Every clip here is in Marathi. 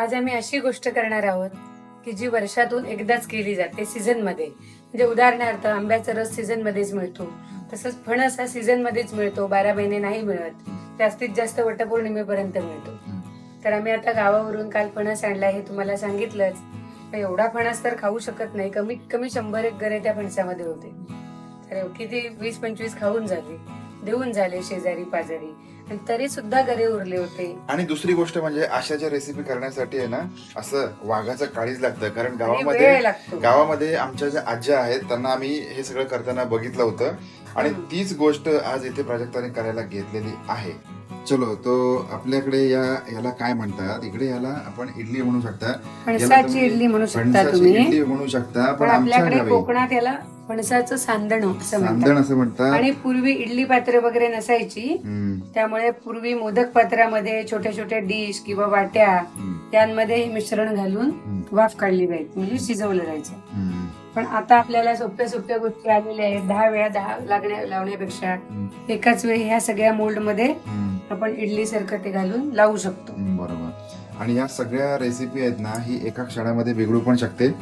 आज आम्ही अशी गोष्ट करणार आहोत की जी वर्षातून एकदाच केली जाते सीझन मध्ये. म्हणजे उदाहरणार्थ आंब्याचा रस सीझन मध्येच मिळतो, तसंच फणस हा सीझन मध्येच मिळतो, 12 महिने नाही मिळत. जास्तीत जास्त वटपौर्णिमेपर्यंत मिळतो. तर आम्ही आता गावावरून काल फणस आणलाय, हे तुम्हाला सांगितलंच. पण एवढा फणस तर खाऊ शकत नाही, कमीत कमी 100 एक गरे त्या फणसामध्ये होते. तर किती 20-25 खाऊन झाले, देऊन झाले शेजारी पाजारी, आणि तरी सुद्धा गरे उरले होते. आणि दुसरी गोष्ट म्हणजे अशाच्या रेसिपी करण्यासाठी आहे ना, असं वाघाचं काळीज लागतं. कारण आणि वेळ लागतो. गावामध्ये आमच्या ज्या आज्या आहेत त्यांना आम्ही हे सगळं करताना बघितलं होतं आणि तीच गोष्ट आज इथे प्राजक्ताने करायला घेतलेली आहे. चलो, तो आपल्याकडे याला काय म्हणतात, इकडे याला आपण इडली म्हणू शकता, फणसाची इडली म्हणू शकता फणसाची तुम्ही. इडली म्हणू शकता. पण आपल्याकडे कोकणात याला फणसाचं सांदण असं म्हणतात. आणि पूर्वी इडली पात्र वगैरे नसायची, त्यामुळे पूर्वी मोदक पात्रामध्ये छोट्या छोट्या डिश किंवा वाट्या त्यांमध्ये हे मिश्रण घालून वाफ काढली जायची, म्हणजे शिजवलं जायचं. पण आता आपल्याला सोप्या सोप्या गोष्टी आलेल्या आहेत. 10 वेळा 10 लावण्यापेक्षा एकाच वेळी ह्या सगळ्या मोल्ड मध्ये आपण इडली सारखं ते घालून लावू शकतो. बरोबर. आणि या सगळ्या रेसिपी आहेत ना, ही एका क्षणामध्ये बिघडू पण शकते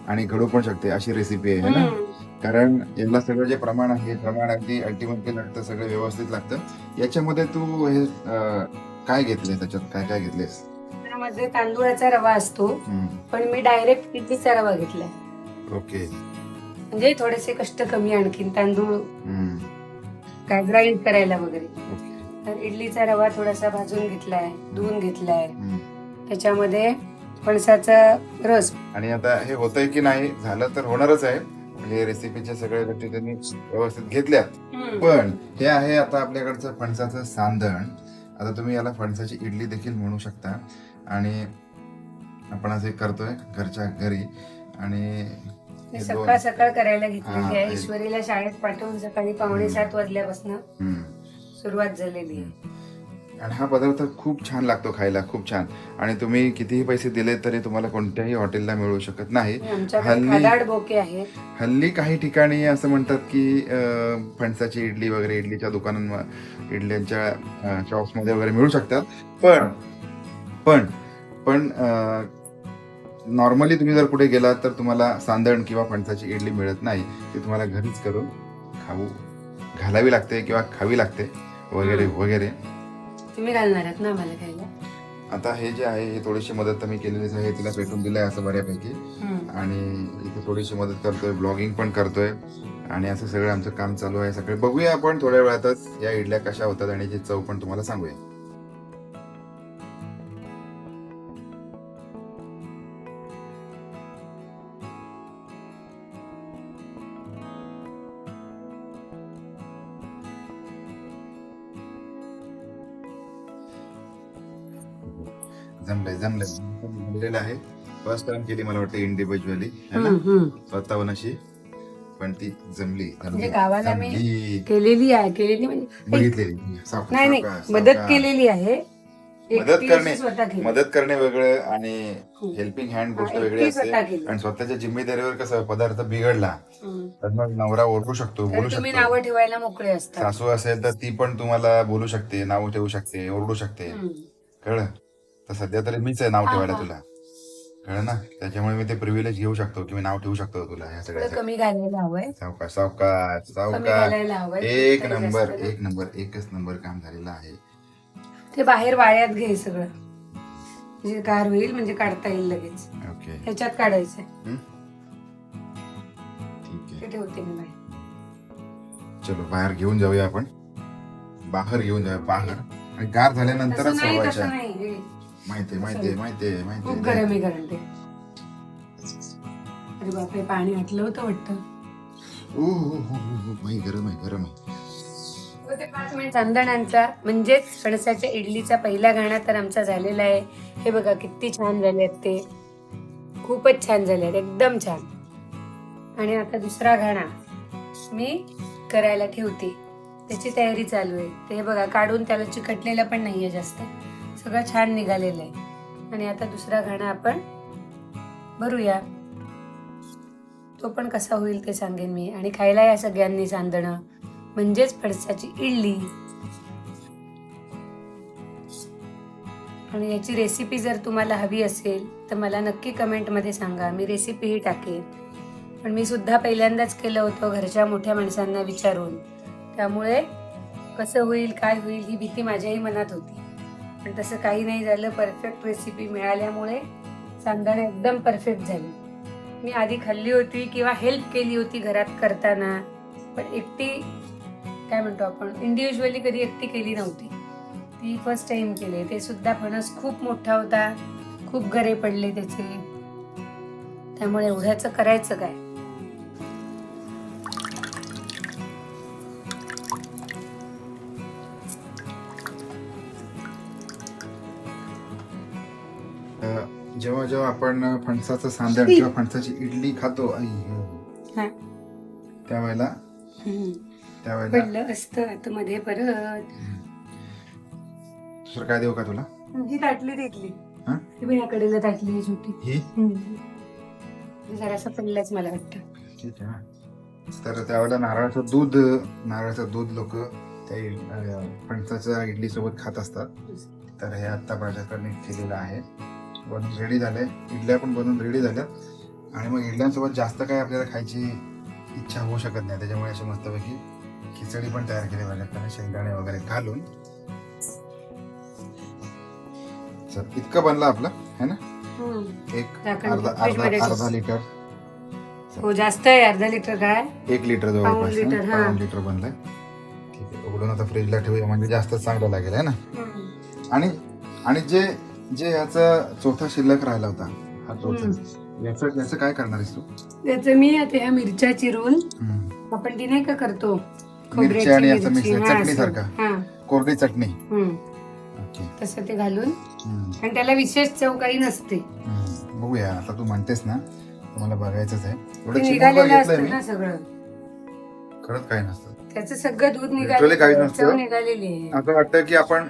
आणि घडू पण शकते, अशी रेसिपी आहे ना. कारण याला सगळं जे प्रमाण आहे, प्रमाण अगदी अल्टिमेटली लागतं, सगळं व्यवस्थित लागतं. याच्यामध्ये तू हे काय घेतले, त्याच्यात काय काय घेतलेस? त्यामध्ये तांदूळाचा रवा असतो, पण मी डायरेक्ट इडलीचा रवा घेतलाय. ओके. म्हणजे थोडेसे कष्ट कमी, आणखीन तांदूळ काय ग्राइंड करायला वगैरे. तर इडलीचा रवा थोडासा भाजून घेतलाय, धुवून घेतलाय, त्याच्यामध्ये फणसाचा रस. आणि आता हे होतंय की नाही, झालं तर होणारच आहे. म्हणजे रेसिपीच्या सगळ्या गोष्टी त्यांनी व्यवस्थित घेतल्यात. पण हे आहे आता आपल्याकडचं फणसाचं सांदण. आता तुम्ही याला फणसाची इडली देखील म्हणू शकता. आणि आपण असं करतोय घरच्या घरी. आणि सकाळ सकाळ करायला घेतलेली आहे. ईश्वरीला शाळेत पाठवून सकाळी 6:45 वाजल्यापासून सुरुवात झालेली आहे. आणि हा पदार्थ खूप छान लागतो खायला, खूप छान. आणि तुम्ही कितीही पैसे दिले तरी तुम्हाला कोणत्याही हॉटेलला मिळू शकत नाही. हल्ली काही ठिकाणी असं म्हणतात की फणसाची इडली वगैरे इडलीच्या दुकानांमध्ये, इडल्यांच्या शॉप्स मध्ये वगैरे मिळू शकतात. पण पण नॉर्मली तुम्ही जर कुठे गेलात तर तुम्हाला सांदण किंवा फणसाची इडली मिळत नाही. ती तुम्हाला घरीच करून घालावी लागते किंवा खावी लागते वगैरे वगैरे. तुम्ही घालणार आहात ना मला खायला? आता हे जे आहे, हे थोडीशी मदत मी केलेलीच आहे. तिला पेटून दिलंय असं बऱ्यापैकी. आणि इथे थोडीशी मदत करतोय, ब्लॉगिंग पण करतोय, आणि असं सगळं आमचं काम चालू आहे. सगळे बघूया आपण थोड्या वेळातच या इडल्या कशा होतात आणि याची चव पण तुम्हाला सांगूया. जमलेलं आहे. फर्स्ट टाइम केली मला वाटतं इंडिव्हिज्युअली, स्वतःहून अशी, पण ती जमली. म्हणजे गावाला मी केलेली म्हणजे बघितलेली नाही, मदत केलेली आहे. मदत करणे वेगळं आणि हेल्पिंग हँड गोष्ट वेगळी असते. आणि स्वतःच्या जिम्मेदारीवर कसं पदार्थ बिघडला तर मग नवरा ओरडू शकतो, बोलू शकतो. नाव ठेवायला मोकळे असतात. सासू असेल तर ती पण तुम्हाला बोलू शकते, नाव ठेवू शकते, ओरडू शकते. कळलं? तर सध्या तरी मीच आहे नाव ठेवायला तुला, कळलं ना. त्याच्यामुळे मी ते प्रिव्हिलेज घेऊ शकतो की मी नाव ठेवू शकतो तुला. ह्या सगळ्या कमी घालायला हवंय. सावकाश सावकाश सावकाश. एकच नंबर काम झालेलं आहे. ते बाहेर वाळ्यात घे सगळं, म्हणजे गार होईल, म्हणजे काढता येईल लगेच. ओके, ह्याच्यात काढायचंय. ठीक आहे, ठेवते मी बाहेर. चलो बाहेर घेऊन जाऊया आपण. बाहेर घेऊन जाऊया बाहेर. आणि गार झाल्यानंतरच सोडवायच्या. माहितीये खूप गरम आहे कारण ते. अरे बापरे, पाणी आटलं होतं वाटतं. गरम आहे. चंदणांचा म्हणजेच फणसाच्या इडलीचा पहिला घाणा तर आमचा झालेला आहे. हे बघा किती छान झाले आहेत ते, खूपच छान झाले आहेत, एकदम छान. आणि आता दुसरा घाणा मी करायला ठेवते, त्याची तयारी चालू आहे. ते बघा काढून त्याला चिकटलेलं पण नाहीये जास्त, सगळं छान निघालेलं आहे. आणि आता दुसरा घाणा आपण भरूया. तो पण कसा होईल ते सांगेन मी. आणि खायला या सगळ्यांनी सांदणं म्हणजेच फणसाची इडली. आणि याची रेसिपी जर तुम्हाला हवी असेल तर मला नक्की कमेंटमध्ये सांगा, मी रेसिपीही टाकेन. पण मी सुद्धा पहिल्यांदाच केलं होतं घरच्या मोठ्या माणसांना विचारून, त्यामुळे कसं होईल काय होईल ही भीती माझ्याही मनात होती. पण तसं काही नाही झालं. परफेक्ट रेसिपी मिळाल्यामुळे सांदण एकदम परफेक्ट झाली. मी आधी खाल्ली होती किंवा हेल्प केली होती घरात करताना, पण एकटी काय म्हणतो आपण इंडिव्हिज्युअली कधी एकटी केली नव्हती. ती फर्स्ट टाइम केली. ते सुद्धा फणस खूप मोठा होता, खूप गरे पडले त्याचे, त्यामुळे एवढ्याचं करायचं काय. जेव्हा जेव्हा आपण फणसाचं सांदण किंवा फणसाची इडली खातो हा. त्यावेळेला पडलं असतं आतमध्ये परत. दुसरं काय देऊ का तुला? ही ताटली देतली, हा? ही बघ, या कडेला ताटली आहे छोटी. ही जरासं पडलंच मला वाटतं. ठीक आहे. तर त्यावेळेला नारळाचं दूध लोक त्या फणसाच्या इडली सोबत खात असतात. तर हे आता माझ्याकडे केलेलं आहे, बनून रेडी झालंय. इडल्या पण बनून रेडी झाल्या. आणि मग इडल्यांसोबत जास्त काय आपल्याला खायची इच्छा होऊ शकत नाही, त्याच्यामुळे अशी मस्तपैकी खिचडी पण तयार केली माझ्याकडे शेंगदाणे वगैरे घालून. इतकं बनलं आपलं है ना. एक अर्धा लिटर. हो जास्त आहे, अर्धा लिटर काय 1 लिटर जवळपास. लिटर, हा. 1 लिटर बनलंय. ठीक आहे, उघडून आता फ्रीजला ठेवूया, म्हणजे जास्त चांगलं लागेल है ना. आणि जे याचा चौथा शिल्लक राहिला होता, हा चौथा, याचं काय करणार आहेस तू? त्याचं मी आता ह्या मिरच्या चिरून आपण ती नाही का करतो मिरची आणि याचं मिक्स चटणी सारखा, कोरडी चटणी, तसं ते घालून. आणि त्याला विशेष चव काही नसते. बघूया, आता तू म्हणतेस ना, मला बघायचंच आहे. निघालेलं असतं ना सगळं, खरंच काही नसतं. त्याचं सगळं दूध Literally काहीच निघालेलं, नसतं. चव निघालेली आहे. असं वाटतं की आपण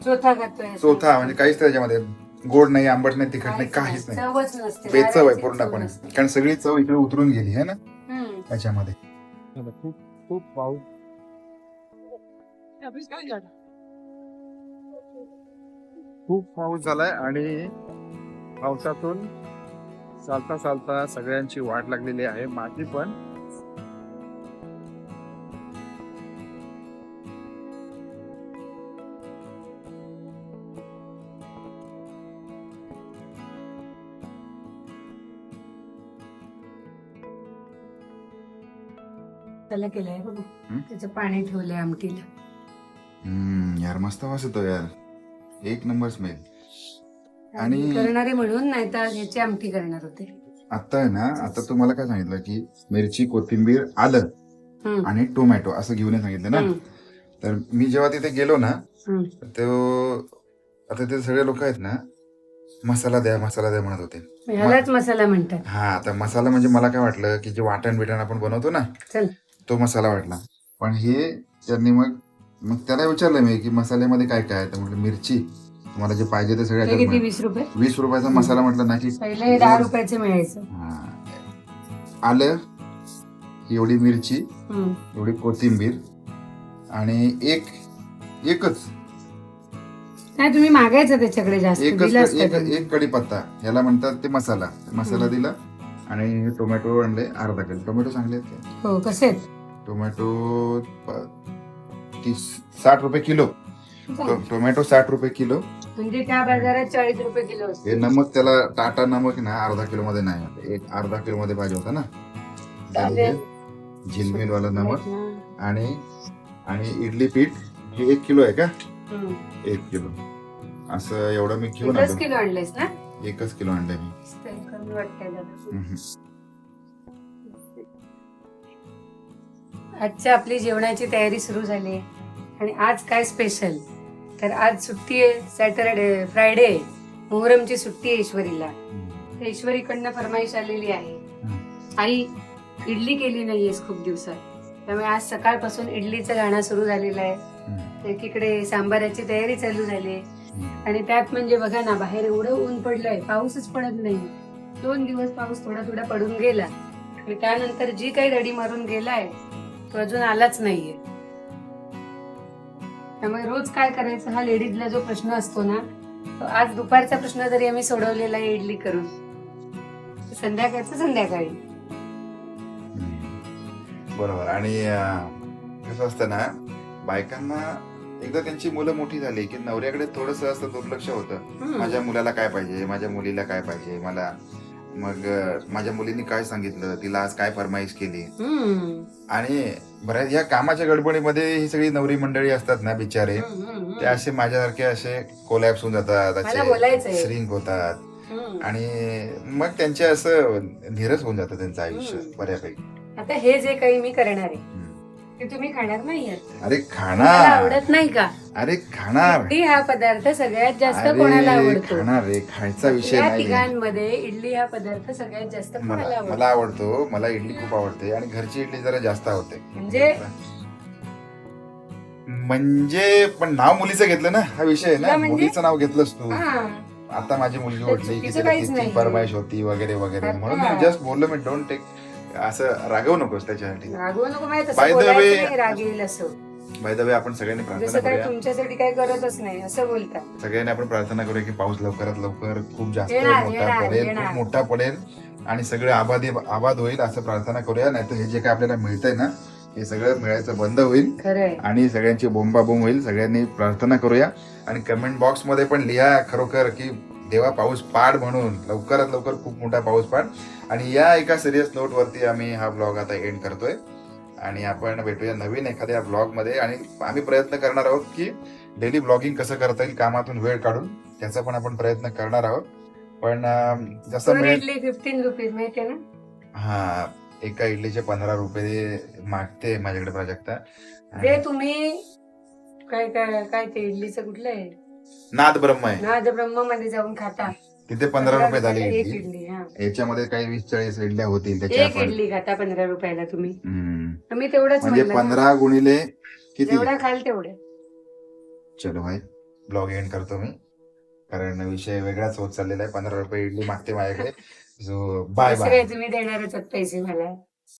चोथा खातोय. चौथा म्हणजे काहीच त्याच्यामध्ये गोड नाही, आंबट नाही, तिखट नाही, काहीच नाही. चवच नसते, बेचव आहे पूर्णपणे. कारण सगळी चव इकडे उतरून गेली है ना त्याच्यामध्ये. खूप पाऊस खूप पाऊस झालाय आणि पावसातून चालता चालता सगळ्यांची वाट लागलेली आहे, माझी पण. त्याला केलंय बघ, त्याचं पाणी ठेवलंय आमटीला. यार मस्त वास येतो यार, एक नंबर स्मेल. आणि करणारे म्हणून नाही तर ह्याची आमटी करणार होते. आता आहे ना, आता तुम्हाला काय सांगितलं की मिरची, कोथिंबीर, आलं आणि टोमॅटो असं घेऊन सांगितलं ना. तर मी जेव्हा तिथे गेलो ना, आता ते सगळे लोक आहेत ना, मसाला द्या म्हणत होते. ह्यालाच मसाला म्हणतात. हा, आता मसाला म्हणजे मला काय वाटलं की जे वाटण बिटण आपण बनवतो ना, तो मसाला वाटला. पण हे त्यांनी मग त्याला विचारलं मी की मसाल्यामध्ये काय काय, तर म्हटलं मिरची, तुम्हाला जे पाहिजे ते सगळं. किती 20 रुपये? 20 रुपयाचा मसाला म्हटलं ना की पहिले 10 रुपयाचे मिळायचं. आलं, एवढी मिरची, एवढी कोथिंबीर आणि एकच नाही, तुम्ही मागायचं त्याच्याकडे जास्त. एक कढीपत्ता, याला म्हणतात ते मसाला दिला. आणि टोमॅटो आणले अर्धा किलो. टोमॅटो चांगले आहेत. हो, कसे आहेत टोमॅटो? 60 रुपये किलो. टोमॅटो 60 रुपये किलो. म्हणजे त्या बाजारात 40 रुपये किलो असते. हे नमक, त्याला टाटा नमक ना अर्धा किलो मध्ये नाही, एक अर्धा किलो मध्ये पाहिजे होता ना. झिलमिल वाला नमक. आणि इडली पीठ हे 1 किलो आहे का? 1 किलो असं एवढं मी घेऊन आलो. 1 किलो आणलेस ना? 1 किलो आणलंय मी. कमी वाटतंय दादा. आजच्या आपली जेवणाची तयारी सुरू झाली. आणि आज काय स्पेशल, तर आज सुट्टी आहे, सॅटरडे फ्रायडे, मोहरमची सुट्टी आहे ईश्वरीला. तर ईश्वरीकडनं फरमाईश आलेली आहे, आई इडली केली नाहीयेस खूप दिवसात, त्यामुळे आज सकाळपासून इडलीचं गाणं सुरू झालेलं आहे. एकीकडे सांबाराची तयारी चालू झाली. आणि त्यात म्हणजे बघा ना, बाहेर एवढं ऊन पडलंय, पाऊसच पडत नाही. 2 दिवस पाऊस थोडा थोडा पडून गेला आणि त्यानंतर जी काही दडी मारून गेलाय तो अजून आलाच नाहीये. त्यामुळे रोज काय करायचं हा लेडीजला जो प्रश्न असतो ना, आज दुपारचा प्रश्न जरी आम्ही सोडवलेला आहे इडली करून, संध्याकाळचं संध्याकाळी. बरोबर. आणि कसं असतं ना, बायकांना एकदा त्यांची मुलं मोठी झाली की नवऱ्याकडे थोडस असं दुर्लक्ष होतं. माझ्या मुलाला काय पाहिजे, माझ्या मुलीला काय पाहिजे, मला मग माझ्या मुलीने काय सांगितलं, तिला आज काय फरमाईश केली. आणि बऱ्याच ह्या कामाच्या गडबडीमध्ये ही सगळी नवरी मंडळी असतात ना बिचारे, ते असे माझ्यासारखे असे कोलॅप्स होऊन जातात, मला बोलायचंय. असे श्रिंक होतात आणि मग त्यांचे असं निरस होऊन जातं त्यांचं आयुष्य बऱ्यापैकी. आता हे जे काही मी करणार आहे ते तुम्ही खाणार नाही. अरे मला खाणार, आवडत नाही का? अरे खाणार, इडली हा पदार्थ सगळ्यात जास्त अरे कोणाला आवडतो? खाणार रे, खायचा विषय या नाही. तिघांमध्ये इडली हा पदार्थ सगळ्यात जास्त कोणाला मला आवडतो? मला आवडतो, मला इडली खूप आवडते आणि घरची इडली जरा जास्त आवडते. म्हणजे पण नाव मुलीचं घेतलं ना, हा विषय आहे ना, तुला म्हणजे? मुलीचं नाव घेतलंस तू. हा. आता माझी मुलगी तर ओढली की चुकीचं तिला काहीच किती नाही. फरमाईश होती वगैरे वगैरे, म्हणून हा. मी जस्ट बोललो, मी डोंट टेक, असं रागवू नकोस त्याच्यासाठी. रागवू नको, माहित By असं the बोलायचं way- नाही, राग येईल असं. बाय द वे, आपण सगळ्यांनी प्रार्थना जसं काय करूया, तुमच्यासाठी काय करतच नाही असं बोलता. सगळ्यांनी आपण प्रार्थना करूया की पाऊस लवकरात लवकर खूप जास्त येणार, मोठा येणार, पडेल, येणार. खूप मोठा पडेल आणि सगळे आबाद होईल असं प्रार्थना करूया. नाहीतर हे जे काय आपल्याला मिळतंय ना, हे सगळं मिळायचं बंद होईल खरंय. आणि सगळ्यांची बोंबाबोंब होईल. सगळ्यांनी प्रार्थना करूया आणि कमेंट बॉक्स मध्ये पण लिहा खरोखर की देवा पाऊस पाड, म्हणून लवकरात लवकर खूप मोठा पाऊस पाड. आणि या एका सिरियस नोट वरती आम्ही हा ब्लॉग आता एंड करतोय आणि आपण भेटूया नवीन एखाद्या ब्लॉग मध्ये. आणि आम्ही प्रयत्न करणार आहोत की डेली ब्लॉगिंग कसं करता येईल कामातून वेळ काढून, त्याचा पण आपण प्रयत्न करणार आहोत. पण जसं पर मिळेल, इडली 15 रुपीज माहितीये ना? हा, एका इडलीचे 15 रुपये मागते माझ्याकडे प्राजक्ता. जे तुम्ही काय काय काय ते इडलीचं कुठलं आहे, नाद ब्रह्म आहे, नाद ब्रह्म मध्ये जाऊन खाता. तिथे 15 रुपये झाले एक इडली. इडली. हा, याच्यामध्ये काही 20-40 इडल्या होतील त्याच्या एक आपण. इडली खाता 15 रुपयाला तुम्ही. हम्म. मी तेवढंच म्हणजे म्हणलं ना. 15 गुणिले किती? जेवढा खाल तेवढे. चलो भाई, ब्लॉग एंड करतो मी, कारण विषय वेगळाच होत चाललेला आहे. 15 रुपये इडली मागते माझ्याकडे. सो बाय असं बाय. काय तुम्ही देणारच आहात पैसे मला.